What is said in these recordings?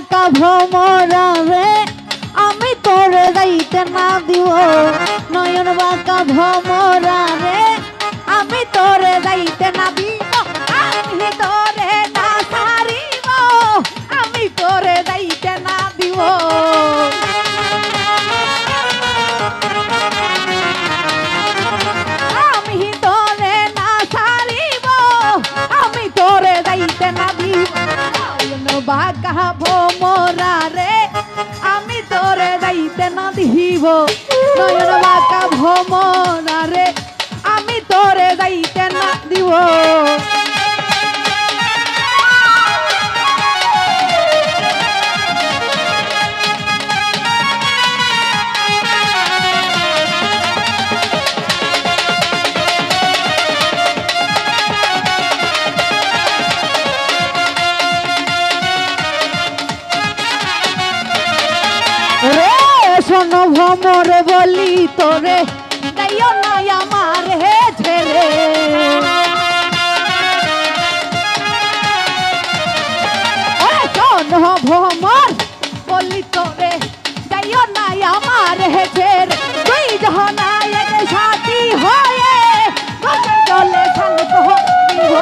বাঁকা ভ্রমরা রে আমি তোরে যাইতে না দিব নয়ন বাঁকা ভ্রমরা রে আমি তোরে যাইতে না দিব আমি তোরে না ছাড়িব আমি তোরে যাইতে না দিব আমি তোরে না ছাড়িব আমি তোরে যাইতে না দিব নয়ন বাঁকা ভ্রমরা রে আমি তোরে যাইতে না দিব নয়ন বাঁকা ভ্রমরা রে আমি তোরে যাইতে না দিব শোন ভ্রমর বলি তোরে যাইও না আমার হে ছেড়ে শোন ভ্রমর বলি তোরে যাইও না আমার হে ছেড়ে তুই যখন এক সাথী হয়ে চলে শান্ত হইব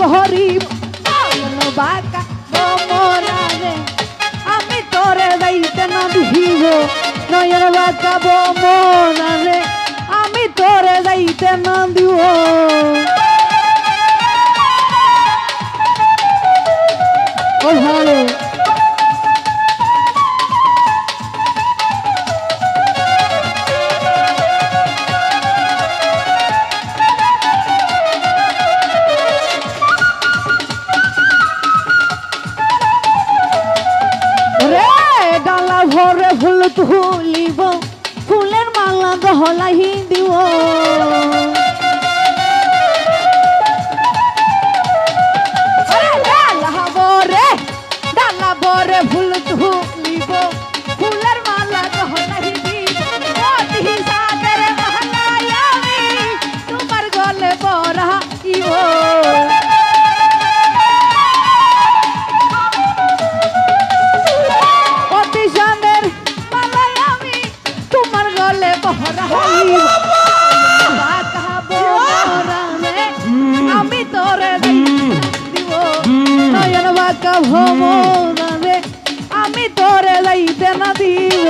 করিব বাঁকা ভ্রমরা রে আমি তোরে যাইতে না দিব নয়ন বাঁকা ভ্রমরা রে আমি তোরে যাইতে না দিব ও ভালো ভরে ফুল তুলিব ফুলের মালা গহলাই দিব ডালা ভরে ফুল তুলিব ফুলের মালা গহলাই দিব সাদের মালাই আমি তোমার গলে পরাইব আমি তোরে দিব নয়ন বাঁকা ভ্রমরা রে আমি তোরে যাইতে না দিব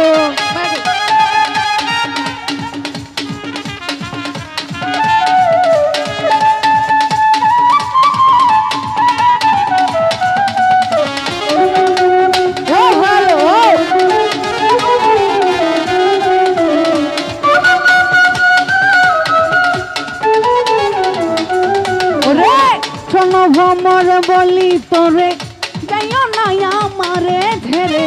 ভ্রমর বলি তোরে যাইও না আমারে ছেড়ে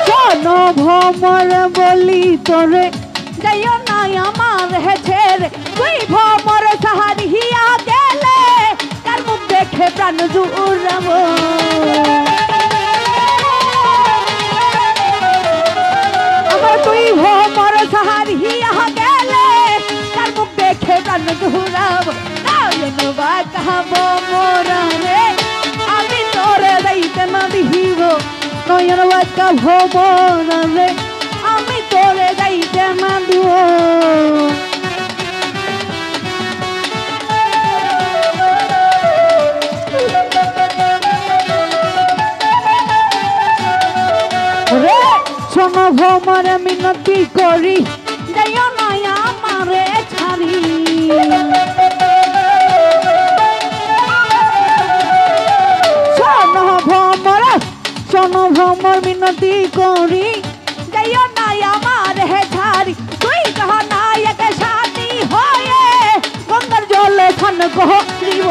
শোন ভ্রমর বলি তোরে যাইও না আমারে ছেড়ে তুই ভ্রমর সাহারিয়া গেলে তার মুখ দেখে প্রাণ জুড়াব আমার তুই ভ্রমর সাহারিয়া গেলে তার মুখ দেখে প্রাণ জুড়াব নয়ন বাঁকা ভ্রমরা রে আমি তোরে যাইতে না দিব নয়ন বাঁকা ভ্রমরা রে আমি তোরে যাইতে না দিব শোন ভ্রমর মিনতি করি যাইও না আমারে ছাড়ি শোন ভ্রমর মিনতি করি যাইও না আমারে ছাড়ি তুই যখন এক সাথী হয়ে গঙ্গার জলে খান করিব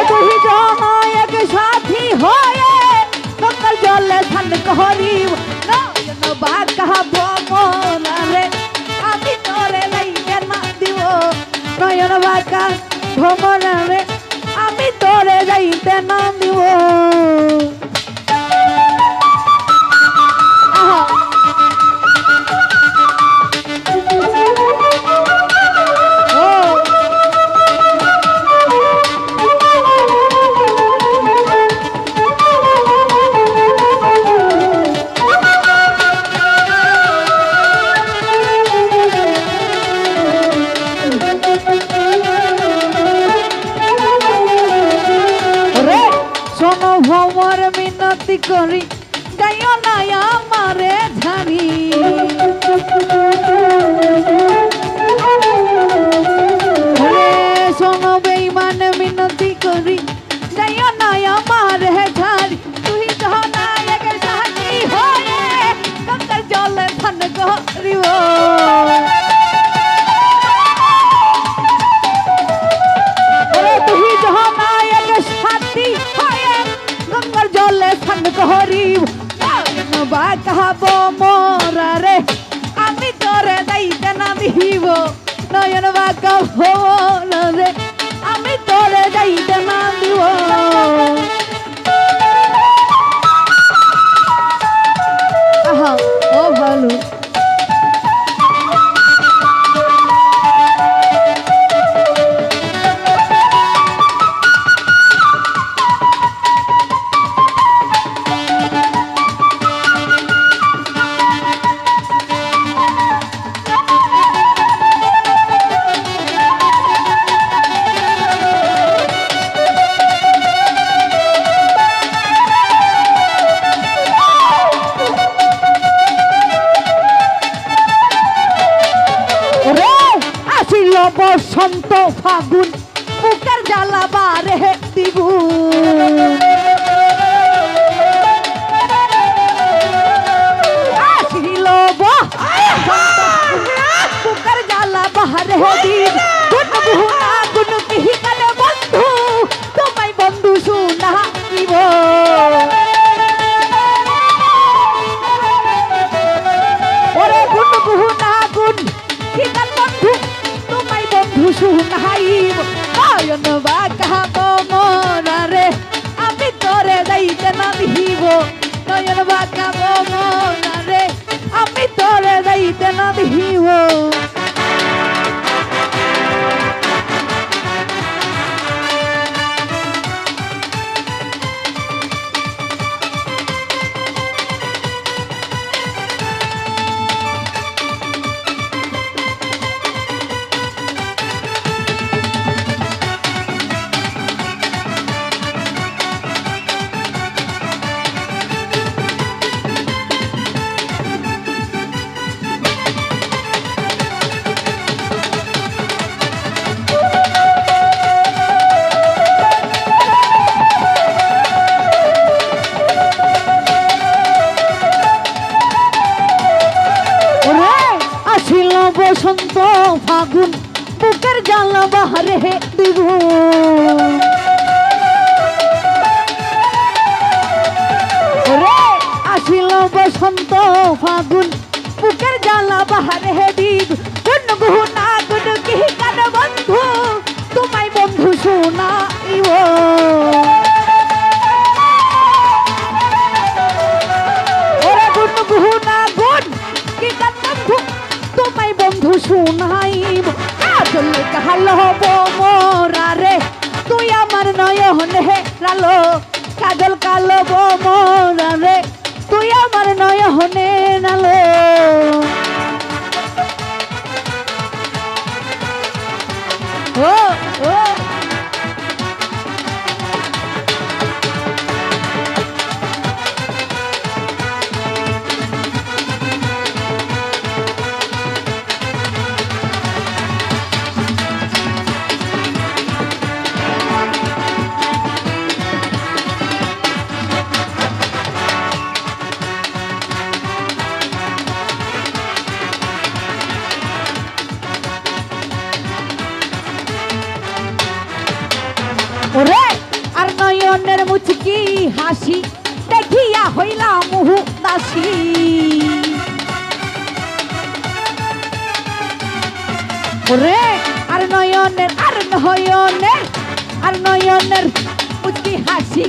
তুই যখন এক সাথী হয়ে গঙ্গার জলে খান করিব নয়ন বাঁকা ভ্রমরা রে আমি তোরে যাইতে না দিব নয়ন বাঁকা ভ্রমরা রে আমি করি যাইও না আমারে ঝাড়ি রে শোনো বেঈমান মিনতি করি যাইও না আমারে ঝাড়ি তুই জহনায়কের সাথী হয়ে গঙ্গার জলে ধান করিব হরিব বাঁকাবো মোরা রে আমি তোরে দাইতে না দিব নয়ন বাঁকাবো রে আমি তোরে দাইতে না দিব আহা ও ভালো বসন্ত ফাগুন বুকের জ্বালা বারে দ্বিগুণ আসিল বুকের জ্বালা বারে দ্বিগুণ গুনা গুন কিহি কানে বন্ধু তোমায় বন্ধু শুনাইব ওরে গুন গুনা গুন কি কান বন্ধু শুনাইব নয়ন বাঁকাবো মোরা রে আমি তোরে দাইতে না দিব নয়ন বাঁকাবো মোরা রে আমি তোরে দাইতে না দিব বসন্ত ফাগুন বুকের জ্বালা বাহারে দ্বিগুণ রে আসিল বসন্ত ফাগুন বুকের জ্বালা বাহারে দ্বিগুণ গুনা গুন কি কান বন্ধু তোমায় বন্ধু শুনাইব ওরে গুন গুনা গুন কি কান বন্ধু তোমায় বন্ধু শুনাইব কাজল কাল হব মোরা রে তুই আমার নয়নে রালো কাজল কাল হব মোরা রে তুই আমার নয়নে রালো ও ও ওরে আর নয়নের মুচকি হাসি দেখিয়া হইলাম মুহু দাসী ওরে আর নয়নের মুচকি হাসি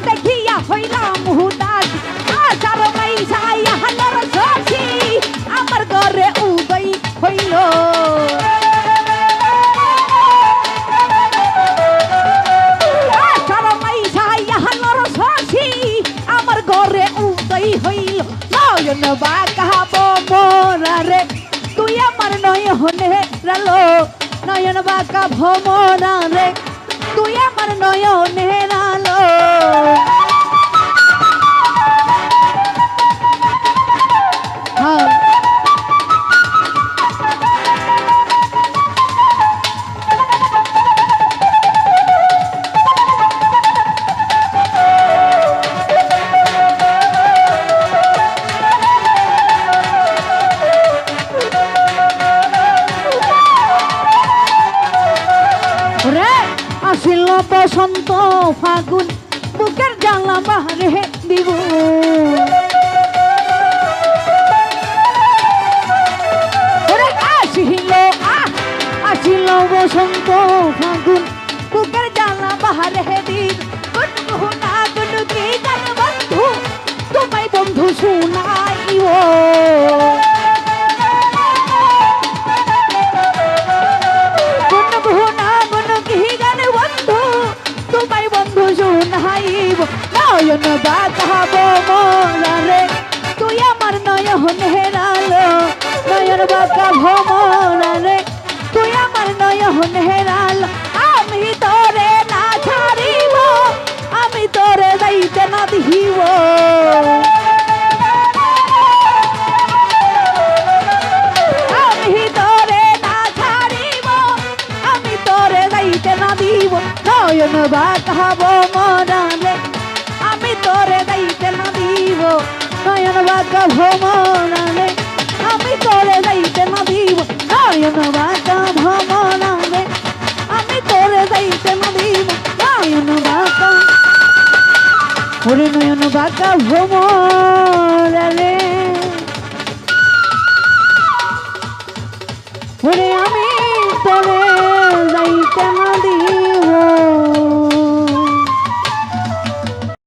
দেখিয়া হইলাম মুহু দাসী আসার মাইসাইয়া হালার শশী আমার ঘরে উদয় হইল হইল নয়ন বাঁকাবো মোরা রে তুই আমার নয়নে রালো নয়ন বাঁকাবো মোরা রে তুই আমার নয়নে রালো বাহারে দিব ওরে আসিল আসিল বসন্ত ফাগুন বুকের জ্বালা বাহারে দিব গুনগুনা গুনগি গান বন্ধু তোমায় বন্ধু শুনাইও গুনগুনা গুনগি গান বন্ধু তোমায় বন্ধু শুনাইব নয়ন বাঁকাবো মোরারে তুই আমার নয়ন হেরালো নয়ন বাঁকাবো মোরারে তুই আমার নয়ন হেরালো আমি তোরে না ছাড়িব আমি তোরে যাইতে না দিব আমি তোরে না ছাড়িব আমি তোরে যাইতে না দিব নয়ন বাঁকাবো মোরারে আমি তোরে যাইতে না দিব নয়ন বাঁকাবো মোরারে আমি তোরে যাইতে না দিব নয়ন বাঁকাবো মোরারে আমি তোরে যাইতে না দিব নয়ন বাঁকা ওরে নয়ন বাঁকাবো মোরারে ওরে আমি তোরে যাইতে না দিব